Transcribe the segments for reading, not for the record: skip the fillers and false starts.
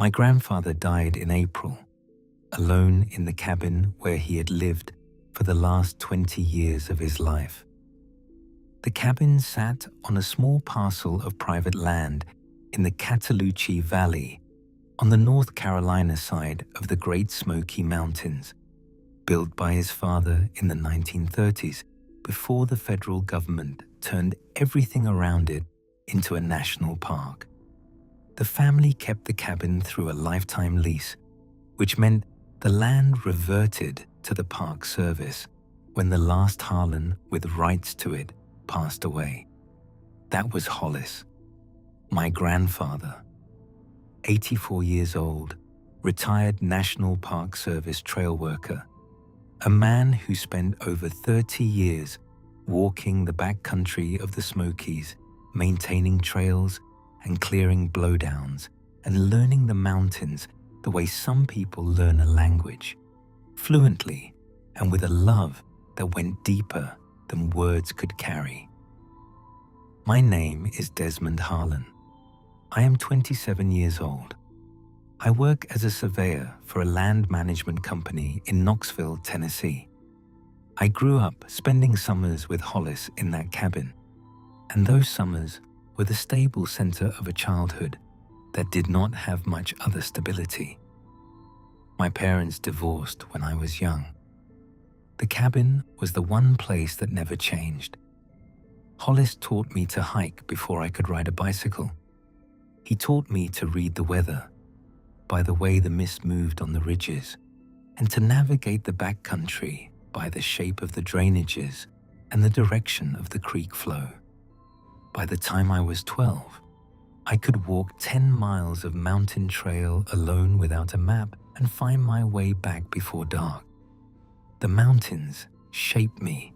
My grandfather died in April, alone in the cabin where he had lived for the last 20 years of his life. The cabin sat on a small parcel of private land in the Cataloochee Valley on the North Carolina side of the Great Smoky Mountains, built by his father in the 1930s before the federal government turned everything around it into a national park. The family kept the cabin through a lifetime lease, which meant the land reverted to the Park Service when the last Harlan with rights to it passed away. That was Hollis, my grandfather, 84 years old, retired National Park Service trail worker, a man who spent over 30 years walking the backcountry of the Smokies, maintaining trails and clearing blowdowns and learning the mountains the way some people learn a language, fluently and with a love that went deeper than words could carry. My name is Desmond Harlan. I am 27 years old. I work as a surveyor for a land management company in Knoxville, Tennessee. I grew up spending summers with Hollis in that cabin, and those summers were the stable center of a childhood that did not have much other stability. My parents divorced when I was young. The cabin was the one place that never changed. Hollis taught me to hike before I could ride a bicycle. He taught me to read the weather by the way the mist moved on the ridges, and to navigate the backcountry by the shape of the drainages and the direction of the creek flow. By the time I was 12, I could walk 10 miles of mountain trail alone without a map and find my way back before dark. The mountains shape me.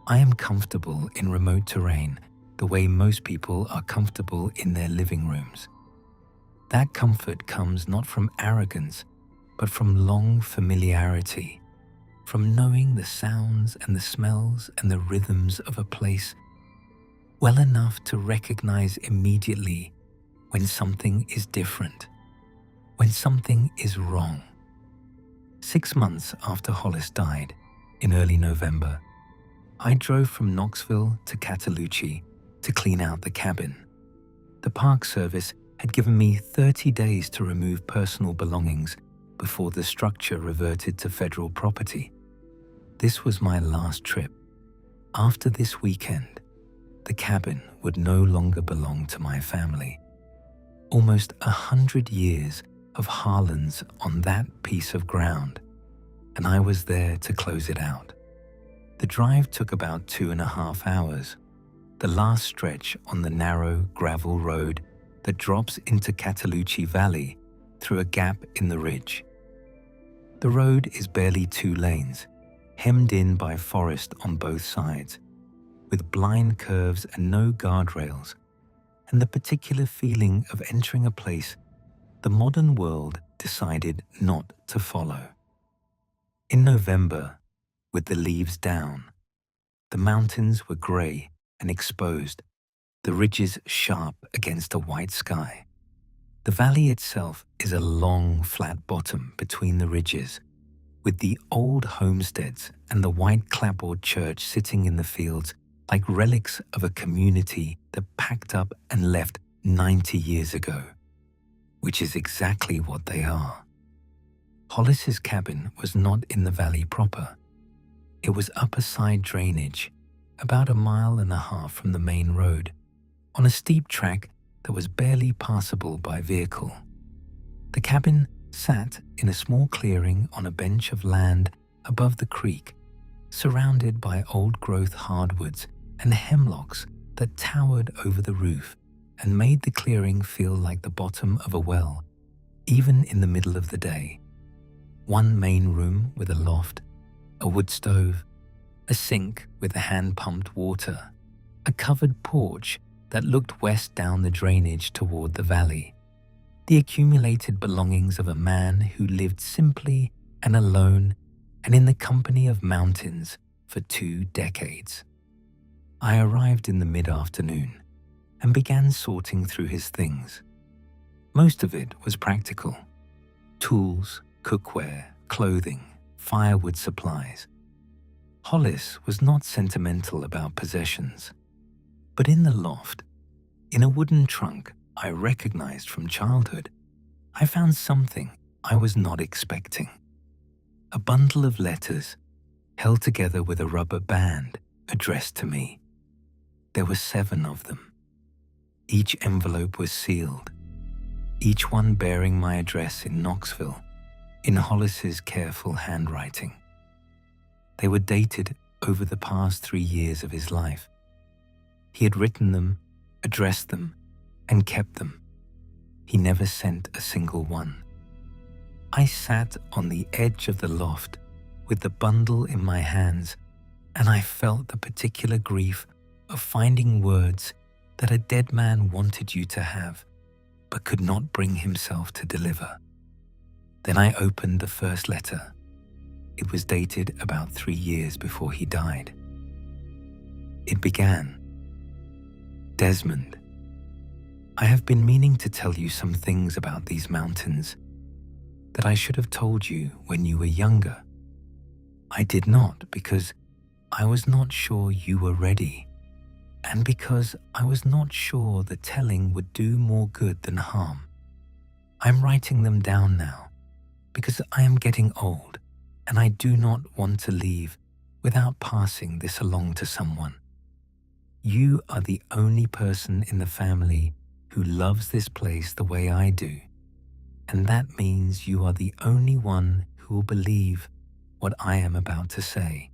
I am comfortable in remote terrain the way most people are comfortable in their living rooms. That comfort comes not from arrogance, but from long familiarity, from knowing the sounds and the smells and the rhythms of a place well enough to recognize immediately when something is different, when something is wrong. 6 months after Hollis died, in early November, I drove from Knoxville to Cataloochee to clean out the cabin. The Park Service had given me 30 days to remove personal belongings before the structure reverted to federal property. This was my last trip. After this weekend, the cabin would no longer belong to my family. Almost 100 years of Harlan's on that piece of ground, and I was there to close it out. The drive took about 2.5 hours, the last stretch on the narrow gravel road that drops into Cataloochee Valley through a gap in the ridge. The road is barely 2 lanes, hemmed in by forest on both sides, with blind curves and no guardrails, and the particular feeling of entering a place the modern world decided not to follow. In November, with the leaves down, the mountains were grey and exposed, the ridges sharp against a white sky. The valley itself is a long, flat bottom between the ridges, with the old homesteads and the white clapboard church sitting in the fields like relics of a community that packed up and left 90 years ago, which is exactly what they are. Hollis's cabin was not in the valley proper. It was up a side drainage, about 1.5 miles from the main road, on a steep track that was barely passable by vehicle. The cabin sat in a small clearing on a bench of land above the creek, surrounded by old-growth hardwoods and hemlocks that towered over the roof and made the clearing feel like the bottom of a well, even in the middle of the day. One main room with a loft, a wood stove, a sink with a hand-pumped water, a covered porch that looked west down the drainage toward the valley, the accumulated belongings of a man who lived simply and alone and in the company of mountains for 2 decades. I arrived in the mid-afternoon and began sorting through his things. Most of it was practical: tools, cookware, clothing, firewood supplies. Hollis was not sentimental about possessions. But in the loft, in a wooden trunk I recognized from childhood, I found something I was not expecting. A bundle of letters held together with a rubber band addressed to me. There were 7 of them. Each envelope was sealed, each one bearing my address in Knoxville, in Hollis's careful handwriting. They were dated over the past 3 years of his life. He had written them, addressed them, and kept them. He never sent a single one. I sat on the edge of the loft with the bundle in my hands, and I felt the particular grief of finding words that a dead man wanted you to have, but could not bring himself to deliver. Then I opened the first letter. It was dated about 3 years before he died. It began, "Desmond, I have been meaning to tell you some things about these mountains that I should have told you when you were younger. I did not because I was not sure you were ready, and because I was not sure the telling would do more good than harm. I'm writing them down now because I am getting old and I do not want to leave without passing this along to someone. You are the only person in the family who loves this place the way I do, and that means you are the only one who will believe what I am about to say."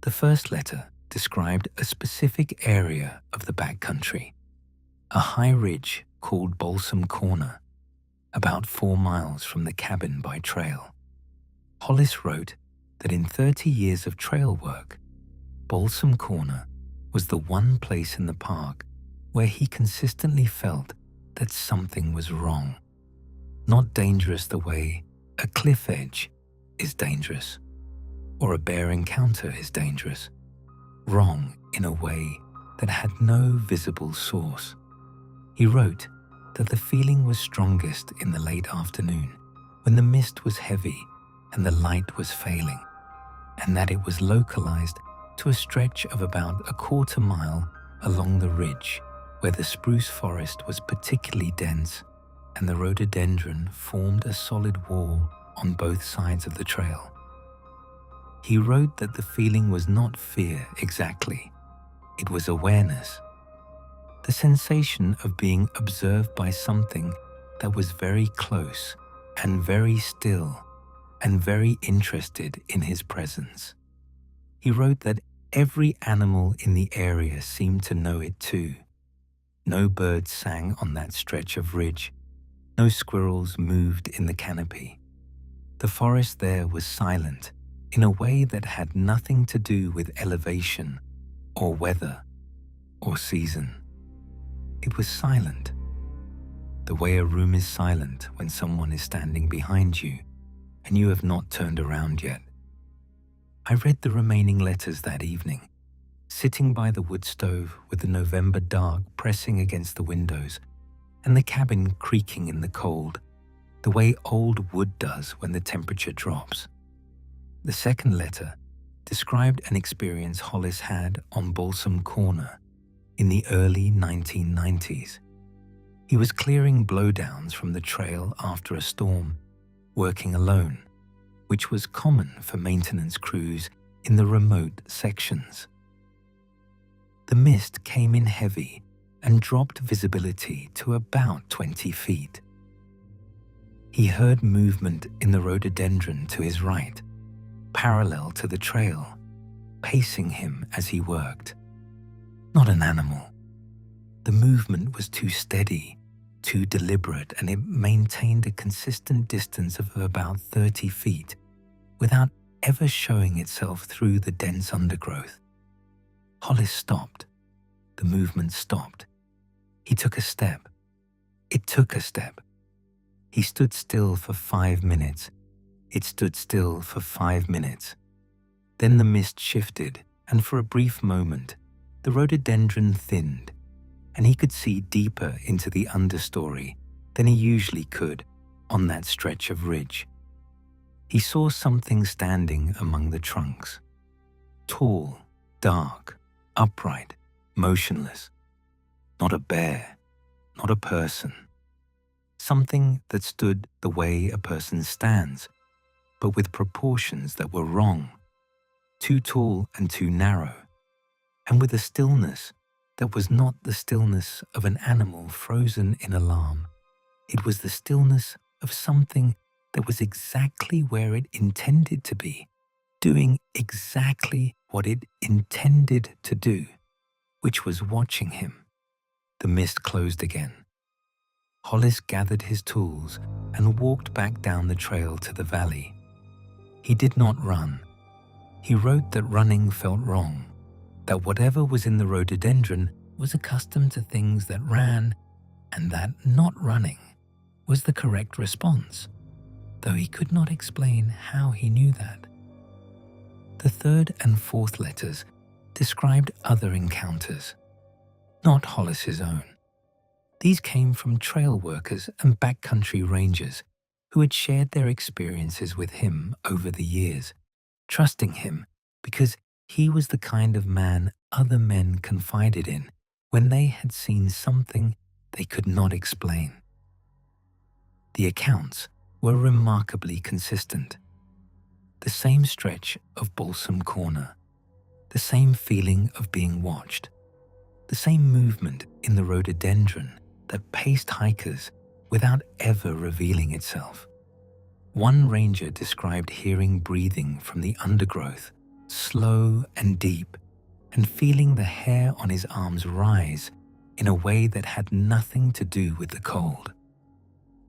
The first letter described a specific area of the backcountry, a high ridge called Balsam Corner, about 4 miles from the cabin by trail. Hollis wrote that in 30 years of trail work, Balsam Corner was the one place in the park where he consistently felt that something was wrong. Not dangerous the way a cliff edge is dangerous, or a bear encounter is dangerous. Wrong in a way that had no visible source. He wrote that the feeling was strongest in the late afternoon, when the mist was heavy and the light was failing, and that it was localized to a stretch of about a 1/4 mile along the ridge, where the spruce forest was particularly dense and the rhododendron formed a solid wall on both sides of the trail. He wrote that the feeling was not fear exactly, it was awareness. The sensation of being observed by something that was very close and very still and very interested in his presence. He wrote that every animal in the area seemed to know it too. No birds sang on that stretch of ridge. No squirrels moved in the canopy. The forest there was silent in a way that had nothing to do with elevation or weather or season. It was silent, the way a room is silent when someone is standing behind you and you have not turned around yet. I read the remaining letters that evening, sitting by the wood stove with the November dark pressing against the windows and the cabin creaking in the cold, the way old wood does when the temperature drops. The second letter described an experience Hollis had on Balsam Corner in the early 1990s. He was clearing blowdowns from the trail after a storm, working alone, which was common for maintenance crews in the remote sections. The mist came in heavy and dropped visibility to about 20 feet. He heard movement in the rhododendron to his right, parallel to the trail, pacing him as he worked. Not an animal. The movement was too steady, too deliberate, and it maintained a consistent distance of about 30 feet without ever showing itself through the dense undergrowth. Hollis stopped. The movement stopped. He took a step. It took a step. He stood still for 5 minutes. It stood still for 5 minutes. Then the mist shifted, and for a brief moment, the rhododendron thinned, and he could see deeper into the understory than he usually could on that stretch of ridge. He saw something standing among the trunks. Tall, dark, upright, motionless. Not a bear, not a person. Something that stood the way a person stands, but with proportions that were wrong, too tall and too narrow, and with a stillness that was not the stillness of an animal frozen in alarm. It was the stillness of something that was exactly where it intended to be, doing exactly what it intended to do, which was watching him. The mist closed again. Hollis gathered his tools and walked back down the trail to the valley. He did not run. He wrote that running felt wrong, that whatever was in the rhododendron was accustomed to things that ran, and that not running was the correct response, though he could not explain how he knew that. The third and fourth letters described other encounters, not Hollis's own. These came from trail workers and backcountry rangers who had shared their experiences with him over the years, trusting him because he was the kind of man other men confided in when they had seen something they could not explain. The accounts were remarkably consistent. The same stretch of Balsam Corner, the same feeling of being watched, the same movement in the rhododendron that paced hikers without ever revealing itself. One ranger described hearing breathing from the undergrowth, slow and deep, and feeling the hair on his arms rise in a way that had nothing to do with the cold.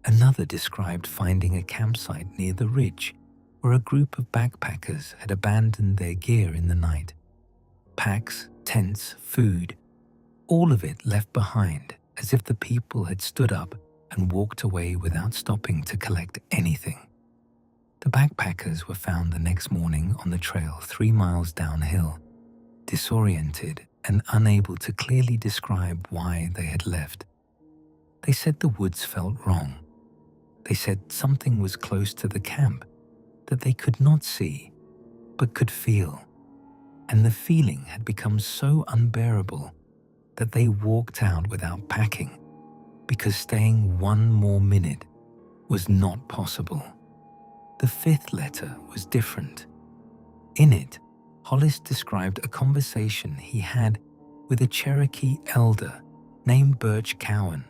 Another described finding a campsite near the ridge where a group of backpackers had abandoned their gear in the night. Packs, tents, food, all of it left behind as if the people had stood up and walked away without stopping to collect anything. The backpackers were found the next morning on the trail 3 miles downhill, disoriented and unable to clearly describe why they had left. They said the woods felt wrong. They said something was close to the camp that they could not see, but could feel. And the feeling had become so unbearable that they walked out without packing, because staying 1 more minute was not possible. The fifth letter was different. In it, Hollis described a conversation he had with a Cherokee elder named Birch Cowan,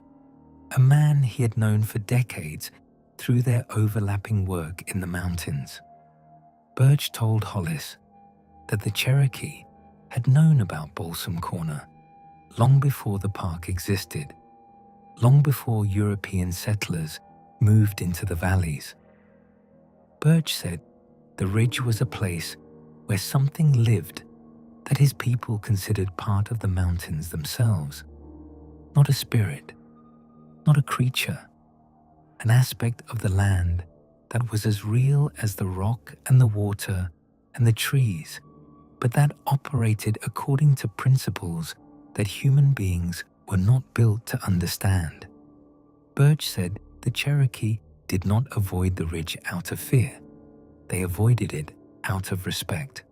a man he had known for decades through their overlapping work in the mountains. Birch told Hollis that the Cherokee had known about Balsam Corner long before the park existed, long before European settlers moved into the valleys. Birch said the ridge was a place where something lived that his people considered part of the mountains themselves, not a spirit, not a creature, an aspect of the land that was as real as the rock and the water and the trees, but that operated according to principles that human beings were not built to understand. Birch said the Cherokee did not avoid the ridge out of fear. They avoided it out of respect,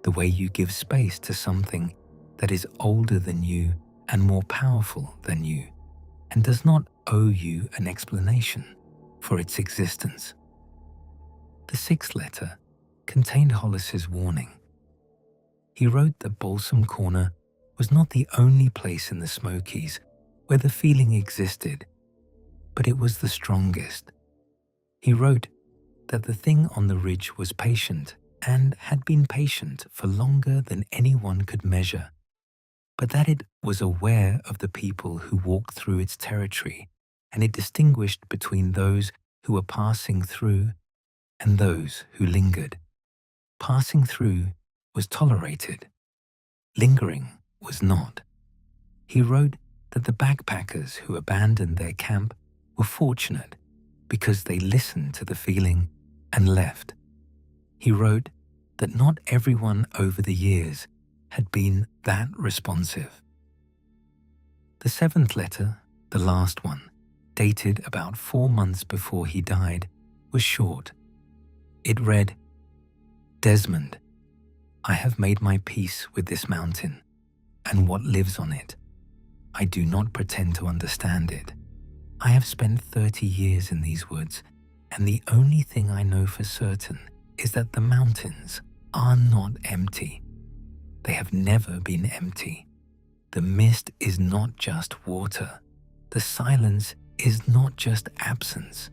the way you give space to something that is older than you and more powerful than you, and does not owe you an explanation for its existence. The sixth letter contained Hollis's warning. He wrote that Balsam Corner was not the only place in the Smokies where the feeling existed, but it was the strongest. He wrote that the thing on the ridge was patient and had been patient for longer than anyone could measure, but that it was aware of the people who walked through its territory, and it distinguished between those who were passing through and those who lingered. Passing through was tolerated. Lingering was not. He wrote that the backpackers who abandoned their camp were fortunate because they listened to the feeling and left. He wrote that not everyone over the years had been that responsive. The seventh letter, the last one, dated about 4 months before he died, was short. It read, "Desmond, I have made my peace with this mountain and what lives on it. I do not pretend to understand it. I have spent 30 years in these woods, and the only thing I know for certain is that the mountains are not empty. They have never been empty. The mist is not just water. The silence is not just absence.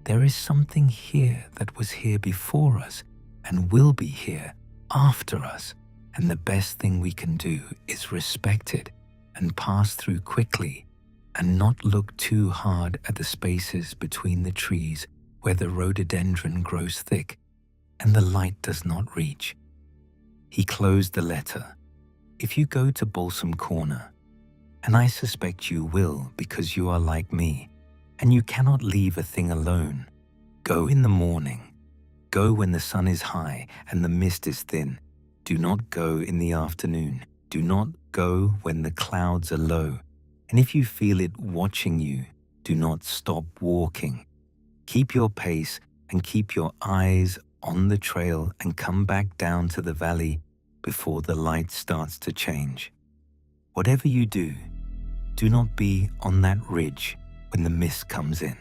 There is something here that was here before us and will be here after us, and the best thing we can do is respect it and pass through quickly and not look too hard at the spaces between the trees where the rhododendron grows thick and the light does not reach." He closed the letter. "If you go to Balsam Corner, and I suspect you will because you are like me, and you cannot leave a thing alone, go in the morning. Go when the sun is high and the mist is thin. Do not go in the afternoon. Do not go when the clouds are low. And if you feel it watching you, do not stop walking. Keep your pace and keep your eyes on the trail and come back down to the valley before the light starts to change. Whatever you do, do not be on that ridge when the mist comes in."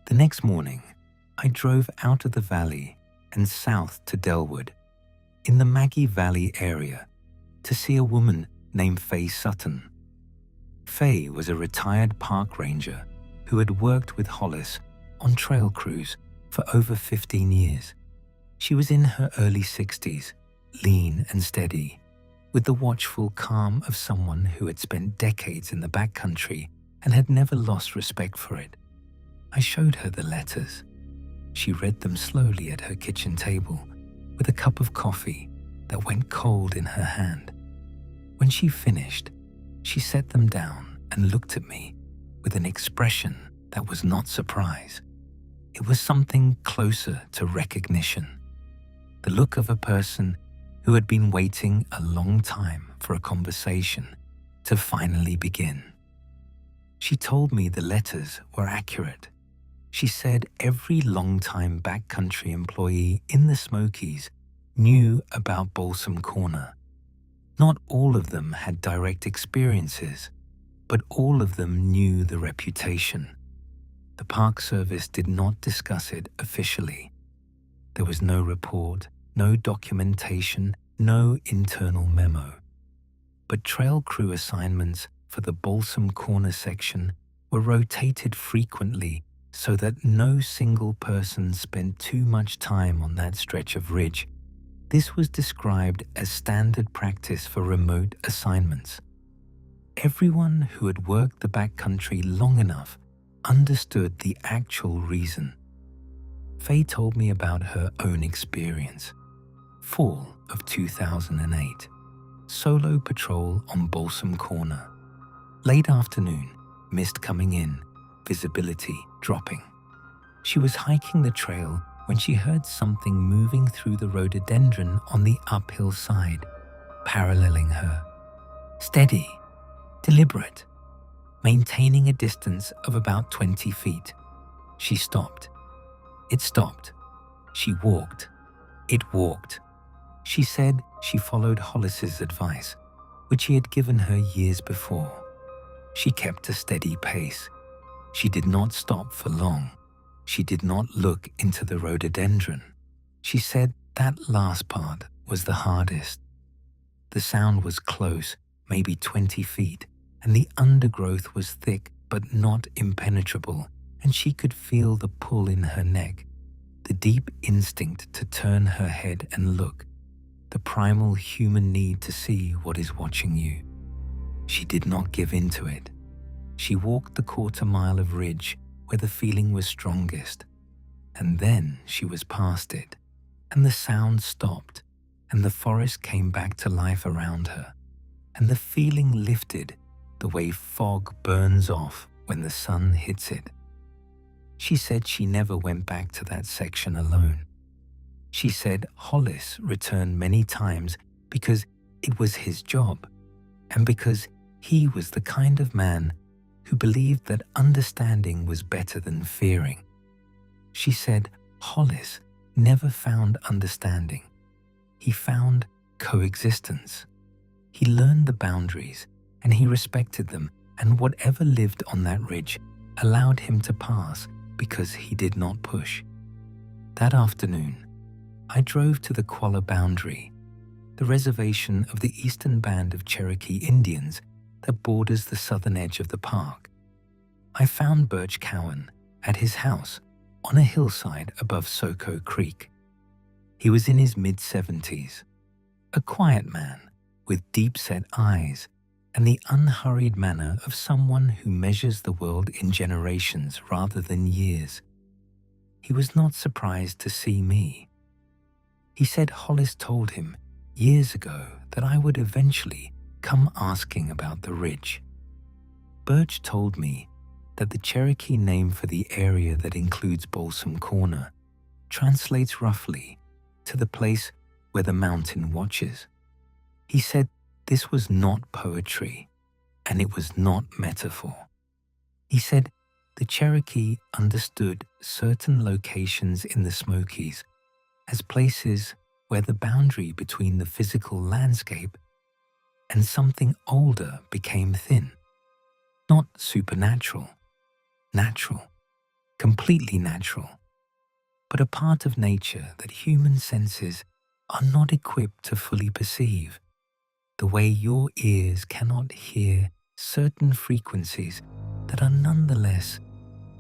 The next morning, I drove out of the valley and south to Delwood, in the Maggie Valley area, to see a woman named Faye Sutton. Faye was a retired park ranger who had worked with Hollis on trail crews for over 15 years. She was in her early 60s, lean and steady, with the watchful calm of someone who had spent decades in the backcountry and had never lost respect for it. I showed her the letters. She read them slowly at her kitchen table with a cup of coffee that went cold in her hand. When she finished, she set them down and looked at me with an expression that was not surprise. It was something closer to recognition, the look of a person who had been waiting a long time for a conversation to finally begin. She told me the letters were accurate. She said every long-time backcountry employee in the Smokies knew about Balsam Corner. Not all of them had direct experiences, but all of them knew the reputation. The Park Service did not discuss it officially. There was no report, no documentation, no internal memo. But trail crew assignments for the Balsam Corner section were rotated frequently so that no single person spent too much time on that stretch of ridge. This was described as standard practice for remote assignments. Everyone who had worked the backcountry long enough understood the actual reason. Faye told me about her own experience. Fall of 2008. Solo patrol on Balsam Corner. Late afternoon, mist coming in, visibility dropping. She was hiking the trail when she heard something moving through the rhododendron on the uphill side, paralleling her. Steady, deliberate, maintaining a distance of about 20 feet. She stopped. It stopped. She walked. It walked. She said she followed Hollis's advice, which he had given her years before. She kept a steady pace. She did not stop for long. She did not look into the rhododendron. She said that last part was the hardest. The sound was close, maybe 20 feet, and the undergrowth was thick but not impenetrable, and she could feel the pull in her neck, the deep instinct to turn her head and look, the primal human need to see what is watching you. She did not give in to it. She walked the quarter-mile of ridge where the feeling was strongest, and then she was past it, and the sound stopped, and the forest came back to life around her, and the feeling lifted the way fog burns off when the sun hits it. She said she never went back to that section alone. She said Hollis returned many times because it was his job, and because he was the kind of man who believed that understanding was better than fearing. She said Hollis never found understanding. He found coexistence. He learned the boundaries and he respected them, and whatever lived on that ridge allowed him to pass because he did not push. That afternoon, I drove to the Qualla boundary, the reservation of the eastern band of Cherokee Indians that borders the southern edge of the park. I found Birch Cowan at his house on a hillside above Soco Creek. He was in his mid-70s, a quiet man with deep-set eyes and the unhurried manner of someone who measures the world in generations rather than years. He was not surprised to see me. He said Hollis told him years ago that I would eventually come asking about the ridge. Birch told me that the Cherokee name for the area that includes Balsam Corner translates roughly to the place where the mountain watches. He said this was not poetry and it was not metaphor. He said the Cherokee understood certain locations in the Smokies as places where the boundary between the physical landscape and something older became thin. Not supernatural, natural, completely natural, but a part of nature that human senses are not equipped to fully perceive, the way your ears cannot hear certain frequencies that are nonetheless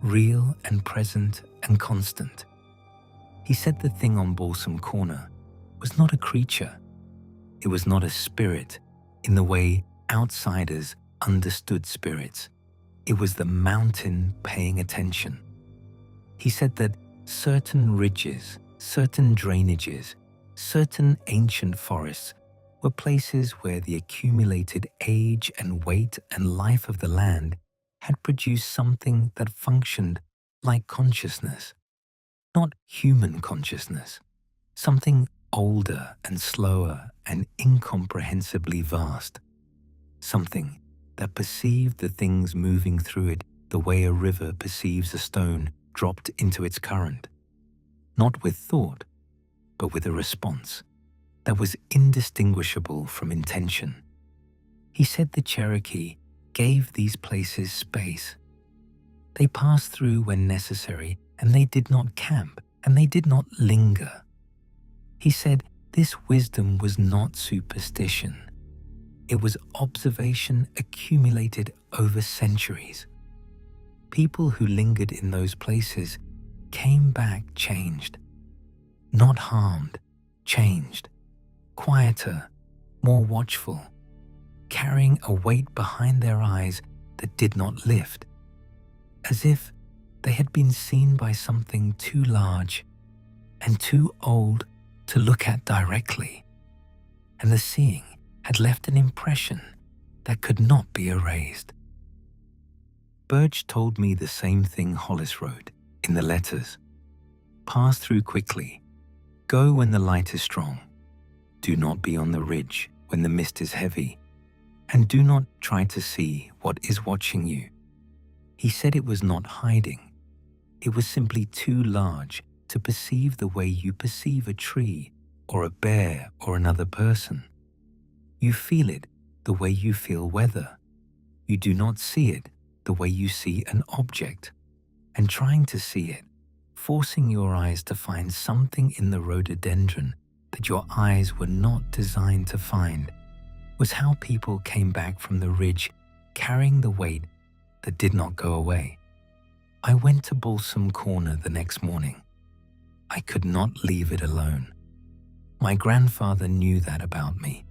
real and present and constant. He said the thing on Balsam Corner was not a creature. It was not a spirit in the way outsiders understood spirits. It was the mountain paying attention. He said that certain ridges, certain drainages, certain ancient forests were places where the accumulated age and weight and life of the land had produced something that functioned like consciousness, not human consciousness, something older and slower and incomprehensibly vast, something that perceived the things moving through it the way a river perceives a stone dropped into its current, not with thought, but with a response that was indistinguishable from intention. He said the Cherokee gave these places space. They passed through when necessary, and they did not camp, and they did not linger. He said this wisdom was not superstition. It was observation accumulated over centuries. People who lingered in those places came back changed. Not harmed, changed. Quieter, more watchful, carrying a weight behind their eyes that did not lift, as if they had been seen by something too large and too old to look at directly, and the seeing had left an impression that could not be erased. Birch told me the same thing Hollis wrote in the letters. Pass through quickly. Go when the light is strong. Do not be on the ridge when the mist is heavy, and do not try to see what is watching you. He said it was not hiding. It was simply too large to perceive the way you perceive a tree or a bear or another person. You feel it the way you feel weather. You do not see it the way you see an object, and trying to see it, forcing your eyes to find something in the rhododendron that your eyes were not designed to find, was how people came back from the ridge carrying the weight that did not go away. I went to Balsam Corner the next morning. I could not leave it alone. My grandfather knew that about me.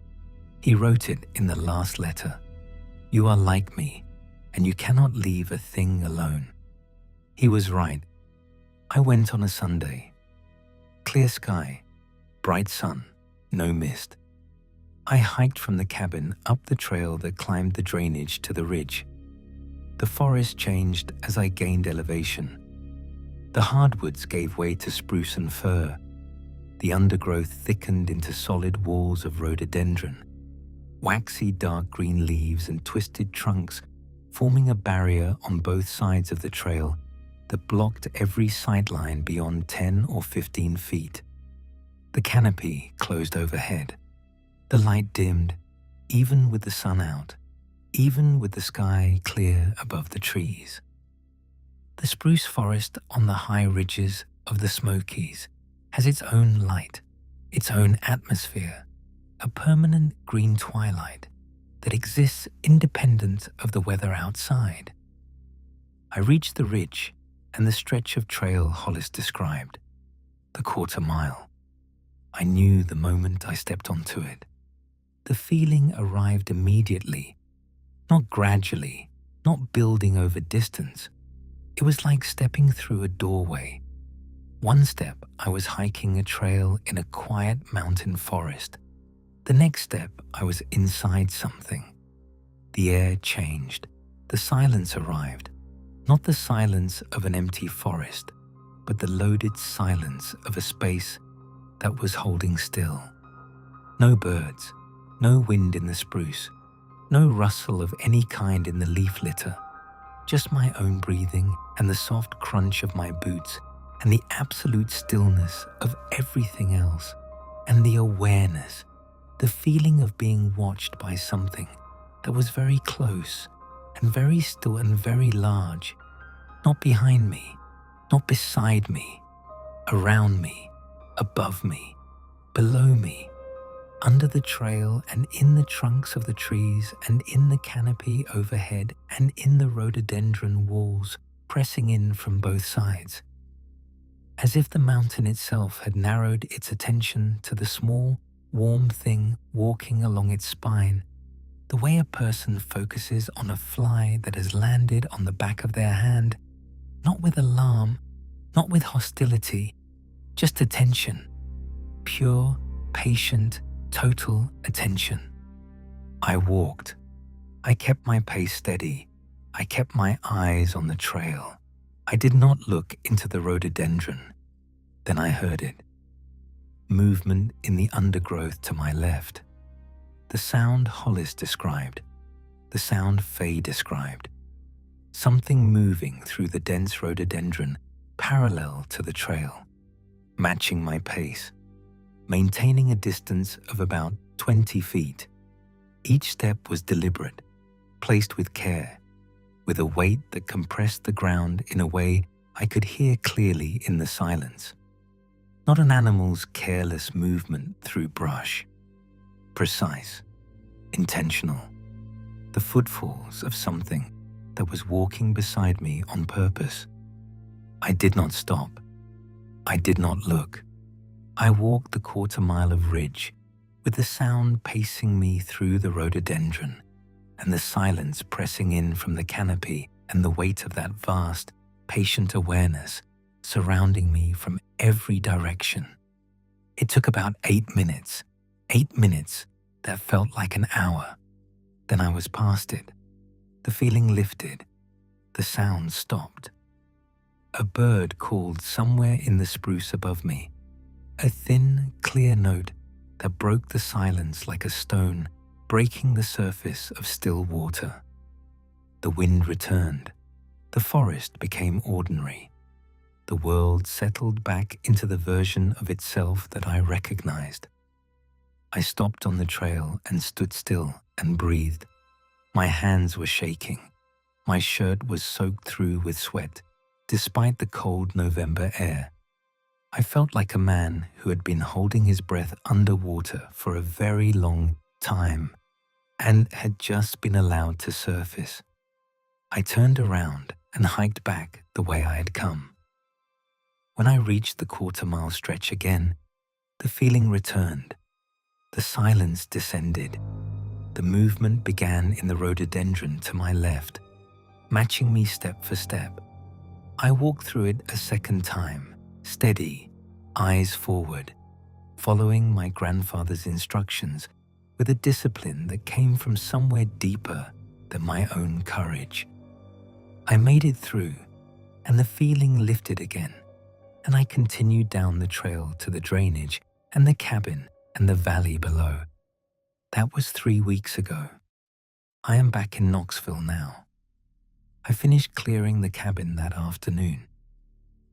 He wrote it in the last letter. You are like me, and you cannot leave a thing alone. He was right. I went on a Sunday. Clear sky, bright sun, no mist. I hiked from the cabin up the trail that climbed the drainage to the ridge. The forest changed as I gained elevation. The hardwoods gave way to spruce and fir. The undergrowth thickened into solid walls of rhododendron. Waxy dark green leaves and twisted trunks forming a barrier on both sides of the trail that blocked every sightline beyond 10 or 15 feet. The canopy closed overhead. The light dimmed, even with the sun out, even with the sky clear above the trees. The spruce forest on the high ridges of the Smokies has its own light, its own atmosphere, a permanent green twilight that exists independent of the weather outside. I reached the ridge and the stretch of trail Hollis described, the quarter-mile. I knew the moment I stepped onto it. The feeling arrived immediately, not gradually, not building over distance. It was like stepping through a doorway. One step, I was hiking a trail in a quiet mountain forest. The next step, I was inside something. The air changed. The silence arrived. Not the silence of an empty forest, but the loaded silence of a space that was holding still. No birds, no wind in the spruce, no rustle of any kind in the leaf litter, just my own breathing and the soft crunch of my boots and the absolute stillness of everything else, and the awareness, the feeling of being watched by something that was very close and very still and very large, not behind me, not beside me, around me, above me, below me, under the trail and in the trunks of the trees and in the canopy overhead and in the rhododendron walls pressing in from both sides. As if the mountain itself had narrowed its attention to the small, warm thing walking along its spine, the way a person focuses on a fly that has landed on the back of their hand, not with alarm, not with hostility, just attention, pure, patient, total attention. I walked. I kept my pace steady. I kept my eyes on the trail. I did not look into the rhododendron. Then I heard it. Movement in the undergrowth to my left. The sound Hollis described. The sound Faye described. Something moving through the dense rhododendron parallel to the trail, matching my pace, maintaining a distance of about 20 feet. Each step was deliberate, placed with care, with a weight that compressed the ground in a way I could hear clearly in the silence. Not an animal's careless movement through brush. Precise, intentional. The footfalls of something that was walking beside me on purpose. I did not stop. I did not look. I walked the quarter-mile of ridge, with the sound pacing me through the rhododendron, and the silence pressing in from the canopy and the weight of that vast, patient awareness surrounding me from every direction. It took about 8 minutes, 8 minutes that felt like an hour. Then I was past it. The feeling lifted. The sound stopped. A bird called somewhere in the spruce above me, a thin, clear note that broke the silence like a stone breaking the surface of still water. The wind returned. The forest became ordinary. The world settled back into the version of itself that I recognized. I stopped on the trail and stood still and breathed. My hands were shaking. My shirt was soaked through with sweat, despite the cold November air. I felt like a man who had been holding his breath underwater for a very long time and had just been allowed to surface. I turned around and hiked back the way I had come. When I reached the quarter-mile stretch again, the feeling returned. The silence descended. The movement began in the rhododendron to my left, matching me step for step. I walked through it a second time, steady, eyes forward, following my grandfather's instructions with a discipline that came from somewhere deeper than my own courage. I made it through, and the feeling lifted again, and I continued down the trail to the drainage and the cabin and the valley below. That was 3 weeks ago. I am back in Knoxville now. I finished clearing the cabin that afternoon.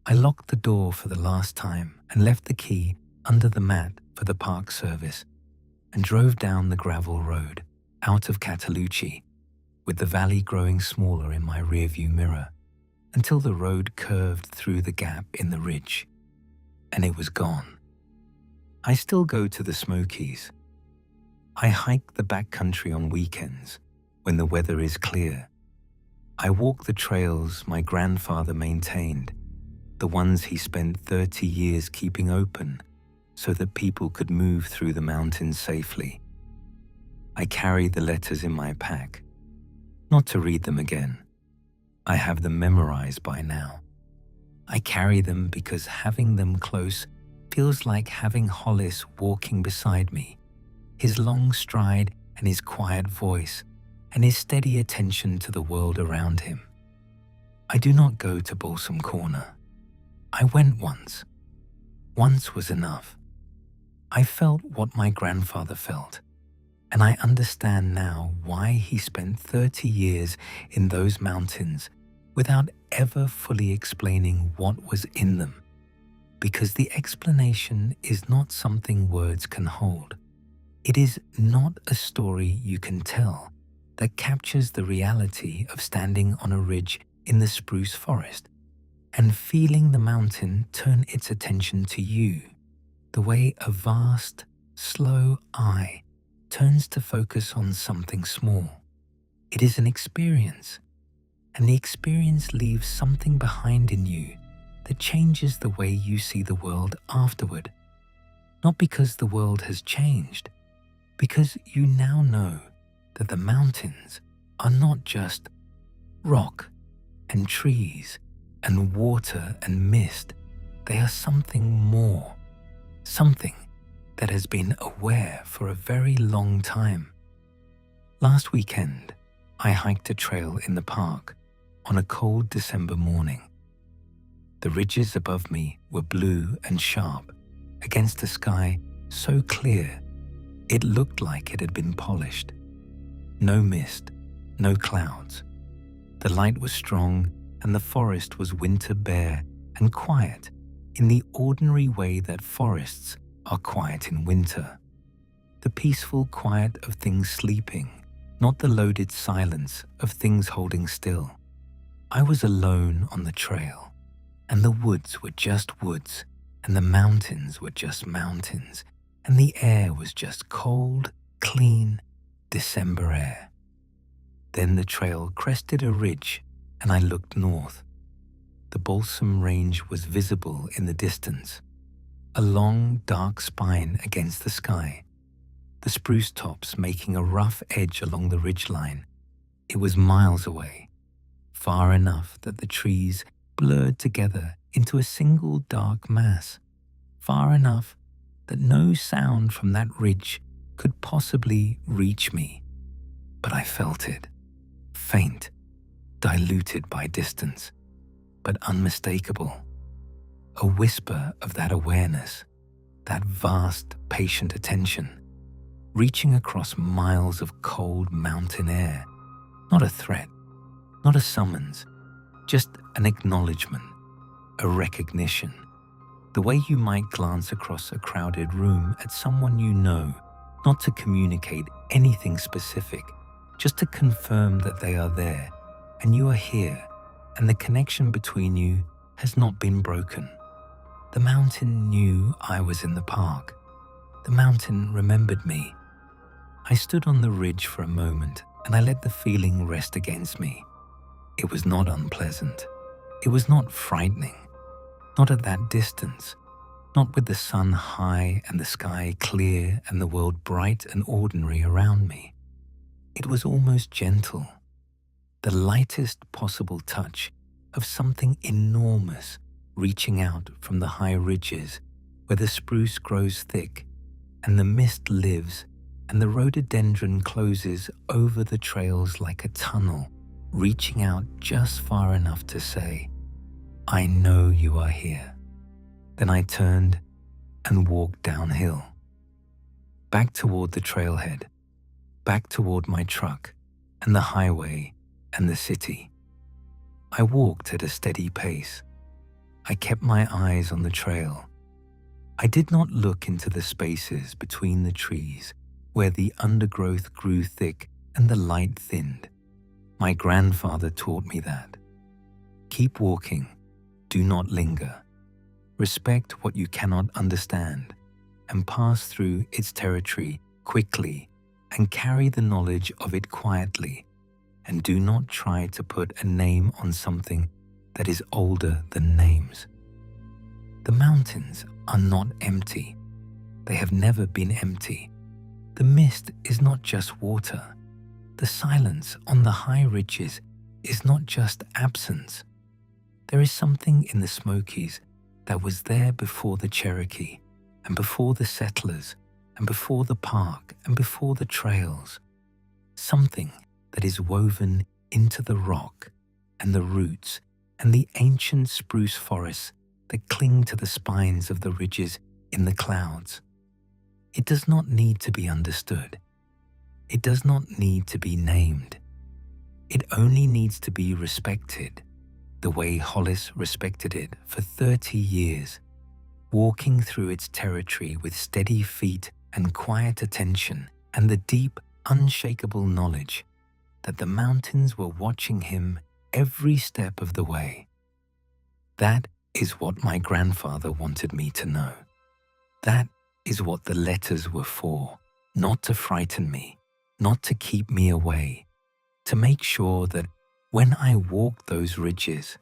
I locked the door for the last time and left the key under the mat for the park service and drove down the gravel road out of Catalucci with the valley growing smaller in my rearview mirror until the road curved through the gap in the ridge, and it was gone. I still go to the Smokies. I hike the backcountry on weekends when the weather is clear. I walk the trails my grandfather maintained, the ones he spent 30 years keeping open so that people could move through the mountains safely. I carry the letters in my pack, not to read them again. I have them memorized by now. I carry them because having them close feels like having Hollis walking beside me, his long stride and his quiet voice and his steady attention to the world around him. I do not go to Balsam Corner. I went once. Once was enough. I felt what my grandfather felt, and I understand now why he spent 30 years in those mountains without ever fully explaining what was in them, because the explanation is not something words can hold. It is not a story you can tell that captures the reality of standing on a ridge in the spruce forest and feeling the mountain turn its attention to you, the way a vast, slow eye turns to focus on something small. It is an experience, and the experience leaves something behind in you that changes the way you see the world afterward. Not because the world has changed, because you now know that the mountains are not just rock and trees and water and mist. They are something more, something that has been aware for a very long time. Last weekend, I hiked a trail in the park on a cold December morning. The ridges above me were blue and sharp against a sky so clear it looked like it had been polished. No mist, no clouds. The light was strong and the forest was winter bare and quiet in the ordinary way that forests are quiet in winter. The peaceful quiet of things sleeping, not the loaded silence of things holding still. I was alone on the trail, and the woods were just woods, and the mountains were just mountains, and the air was just cold, clean December air. Then the trail crested a ridge, and I looked north. The Balsam Range was visible in the distance, a long, dark spine against the sky, the spruce tops making a rough edge along the ridgeline. It was miles away, far enough that the trees blurred together into a single dark mass, far enough that no sound from that ridge could possibly reach me. But I felt it, faint, diluted by distance, but unmistakable. A whisper of that awareness, that vast, patient attention, reaching across miles of cold mountain air. Not a threat, not a summons, just an acknowledgement, a recognition. The way you might glance across a crowded room at someone you know, not to communicate anything specific, just to confirm that they are there and you are here, and the connection between you has not been broken. The mountain knew I was in the park. The mountain remembered me. I stood on the ridge for a moment and I let the feeling rest against me. It was not unpleasant. It was not frightening. Not at that distance. Not with the sun high and the sky clear and the world bright and ordinary around me. It was almost gentle. The lightest possible touch of something enormous reaching out from the high ridges where the spruce grows thick and the mist lives and the rhododendron closes over the trails like a tunnel, reaching out just far enough to say, "I know you are here." Then I turned and walked downhill, back toward the trailhead, back toward my truck and the highway and the city. I walked at a steady pace. I kept my eyes on the trail. I did not look into the spaces between the trees where the undergrowth grew thick and the light thinned. My grandfather taught me that. Keep walking. Do not linger. Respect what you cannot understand and pass through its territory quickly and carry the knowledge of it quietly, and do not try to put a name on something that is older than names. The mountains are not empty. They have never been empty. The mist is not just water. The silence on the high ridges is not just absence. There is something in the Smokies that was there before the Cherokee, and before the settlers, and before the park, and before the trails. Something that is woven into the rock, and the roots, and the ancient spruce forests that cling to the spines of the ridges in the clouds. It does not need to be understood. It does not need to be named. It only needs to be respected, the way Hollis respected it for 30 years, walking through its territory with steady feet and quiet attention and the deep, unshakable knowledge that the mountains were watching him every step of the way. That is what my grandfather wanted me to know. That is what the letters were for, not to frighten me, not to keep me away, to make sure that when I walked those ridges,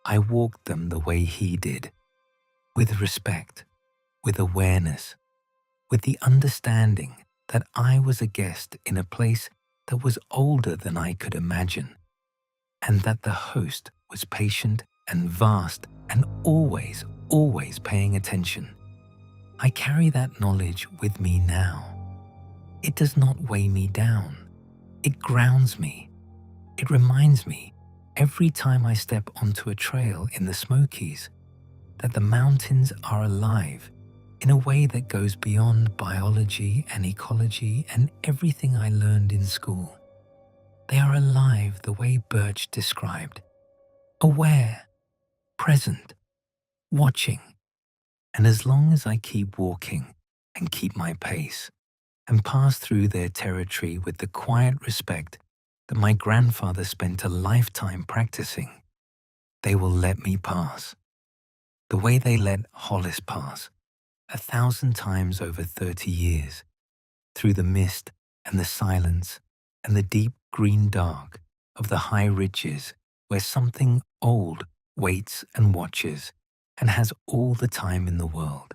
I walked them the way he did, with respect, with awareness, with the understanding that I was a guest in a place that was older than I could imagine, and that the host was patient and vast and always, always paying attention. I carry that knowledge with me now. It does not weigh me down. It grounds me. It reminds me every time I step onto a trail in the Smokies that the mountains are alive in a way that goes beyond biology and ecology and everything I learned in school. They are alive the way Birch described, aware, present, watching. And as long as I keep walking and keep my pace and pass through their territory with the quiet respect that my grandfather spent a lifetime practicing, they will let me pass, the way they let Hollis pass 1,000 times over 30 years, through the mist and the silence and the deep green dark of the high ridges where something old waits and watches and has all the time in the world.